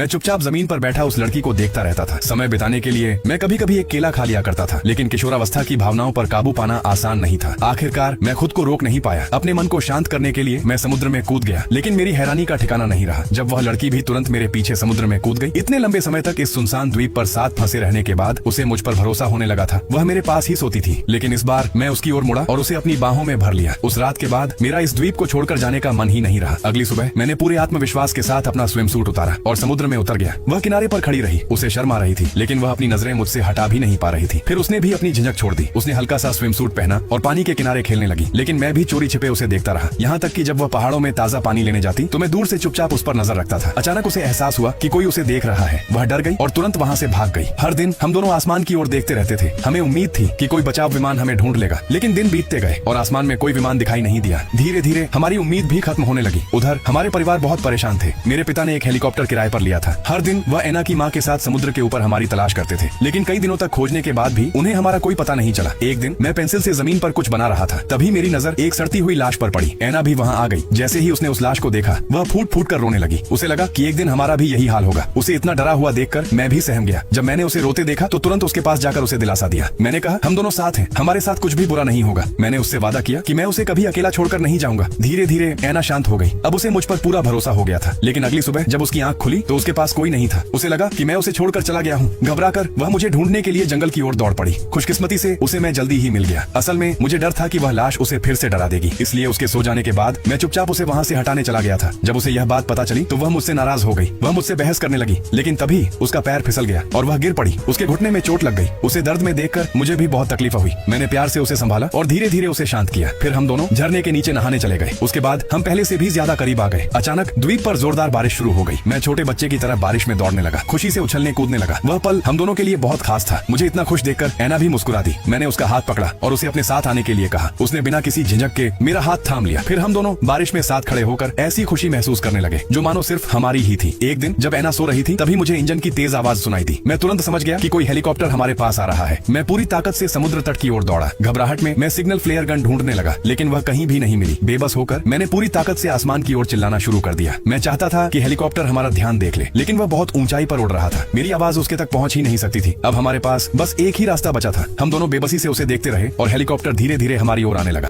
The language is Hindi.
मैं चुपचाप जमीन पर बैठा उस लड़की को देखता रहता था। समय बिताने के लिए मैं कभी कभी एक केला खा लिया करता था, लेकिन किशोरावस्था की भावनाओं पर काबू पाना आसान नहीं था। आखिरकार मैं खुद को रोक नहीं पाया। अपने मन को शांत करने के लिए मैं समुद्र में कूद गया, लेकिन मेरी हैरानी का ठिकाना नहीं रहा जब वह लड़की भी तुरंत मेरे पीछे समुद्र में कूद गई। इतने लंबे समय तक इस सुनसान द्वीप पर साथ फंसे रहने के बाद उसे मुझ पर भरोसा होने लगा था। वह मेरे पास ही सोती थी, लेकिन इस बार मैं उसकी ओर मुड़ा और उसे अपनी बाहों में भर लिया। उस रात के बाद मेरा इस द्वीप को छोड़कर जाने का मन ही नहीं रहा। अगली सुबह मैंने पूरे आत्मविश्वास के साथ अपना स्विम सूट उतारा और समुद्र में उतर गया। वह किनारे पर खड़ी रही, उसे शर्म आ रही थी, लेकिन वह अपनी नजरें मुझसे हटा भी नहीं पा रही थी। फिर उसने भी अपनी झिझक छोड़ दी। उसने हल्का सा स्विम सूट पहना और पानी के किनारे खेलने लगी, लेकिन मैं भी चोरी छिपे उसे देखता रहा। यहाँ तक कि जब वह पहाड़ों में ताजा पानी लेने जाती तो मैं दूर से चुपचाप उस पर नजर रखता था। अचानक उसे एहसास हुआ कि कोई उसे देख रहा है। वह डर गई और तुरंत वहाँ से भाग गई। हर दिन हम दोनों आसमान की ओर देखते रहते थे। हमें उम्मीद थी कि कोई बचाव विमान हमें ढूंढ लेगा, लेकिन दिन बीतते गए और आसमान में कोई विमान दिखाई नहीं दिया। धीरे धीरे हमारी उम्मीद भी खत्म होने लगी। उधर हमारे परिवार बहुत परेशान थे। मेरे पिता ने एक हेलीकॉप्टर किराए पर लिया था। हर दिन वह एना की माँ के साथ समुद्र के ऊपर हमारी तलाश करते थे, लेकिन कई दिनों तक खोजने के बाद भी उन्हें हमारा कोई पता नहीं चला। एक दिन मैं पेंसिल से जमीन पर कुछ बना रहा था, तभी मेरी नजर एक सड़ती हुई लाश पर पड़ी। एना भी वहाँ आ गई। जैसे ही उसने उस लाश को देखा, वह फूट फूट कर रोने लगी। उसे लगा कि एक दिन हमारा भी यही हाल होगा। उसे इतना डरा हुआ देखकर मैं भी सहम गया। जब मैंने उसे रोते देखा तो तुरंत उसके पास जाकर उसे दिलासा दिया। मैंने कहा, हम दोनों साथ हैं, हमारे साथ कुछ भी बुरा नहीं होगा। मैंने उससे वादा किया कि मैं उसे कभी अकेला छोड़कर नहीं जाऊंगा। धीरे धीरे एना शांत हो गई। अब उसे मुझ पर पूरा भरोसा हो गया था। लेकिन अगली सुबह जब उसकी आंख खुली तो उसके पास कोई नहीं था। उसे लगा कि मैं उसे छोड़कर चला गया हूँ। घबराकर वह मुझे ढूंढने के लिए जंगल की ओर दौड़ पड़ी। खुशकिस्मती से उसे मैं जल्दी ही मिल गया। असल में मुझे डर था कि वह लाश उसे फिर से डरा देगी, इसलिए उसके सो जाने के बाद मैं चुपचाप उसे वहाँ से हटाने चला गया था। जब उसे यह बात पता चली तो वह मुझसे नाराज हो गई। वह मुझसे बहस करने लगी, लेकिन तभी उसका पैर फिसल गया और वह गिर पड़ी। उसके घुटने में चोट लग गई। उसे दर्द में देखकर मुझे भी बहुत तकलीफ हुई। मैंने प्यार से उसे संभाला और धीरे धीरे उसे शांत किया। फिर हम दोनों झरने के नीचे नहाने चले गए। उसके बाद हम पहले से भी ज्यादा करीब आ गए। अचानक द्वीप पर जोरदार बारिश शुरू हो गई। मैं छोटे बच्चे की तरह बारिश में दौड़ने लगा, खुशी से उछलने कूदने लगा। वह पल हम दोनों के लिए बहुत खास था। मुझे इतना खुश देखकर एना भी मुस्कुरा दी। मैंने उसका हाथ पकड़ा और उसे अपने साथ आने के लिए कहा। उसने बिना किसी झिझक के मेरा हाथ थाम लिया। फिर हम दोनों बारिश में साथ खड़े होकर ऐसी खुशी महसूस करने लगे जो मानो सिर्फ हमारी ही थी। एक दिन जब एना सो रही थी तभी मुझे इंजन की तेज आवाज सुनाई दी। मैं तुरंत समझ गया कि कोई हेलीकॉप्टर हमारे पास आ रहा है। मैं पूरी ताकत से समुद्र तट की ओर दौड़ा। घबराहट में मैं सिग्नल फ्लेयर गन ढूंढने लगा, लेकिन वह कहीं भी नहीं मिली। बेबस होकर मैंने पूरी ताकत से आसमान की ओर चिल्लाना शुरू कर दिया। मैं चाहता था कि हेलीकॉप्टर हमारा ध्यान देख ले, लेकिन वह बहुत ऊंचाई पर उड़ रहा था। मेरी आवाज उसके तक पहुंच ही नहीं सकती थी। अब हमारे पास बस एक ही रास्ता बचा था। हम दोनों बेबसी से उसे देखते रहे और हेलीकॉप्टर धीरे धीरे हमारी ओर आने लगा।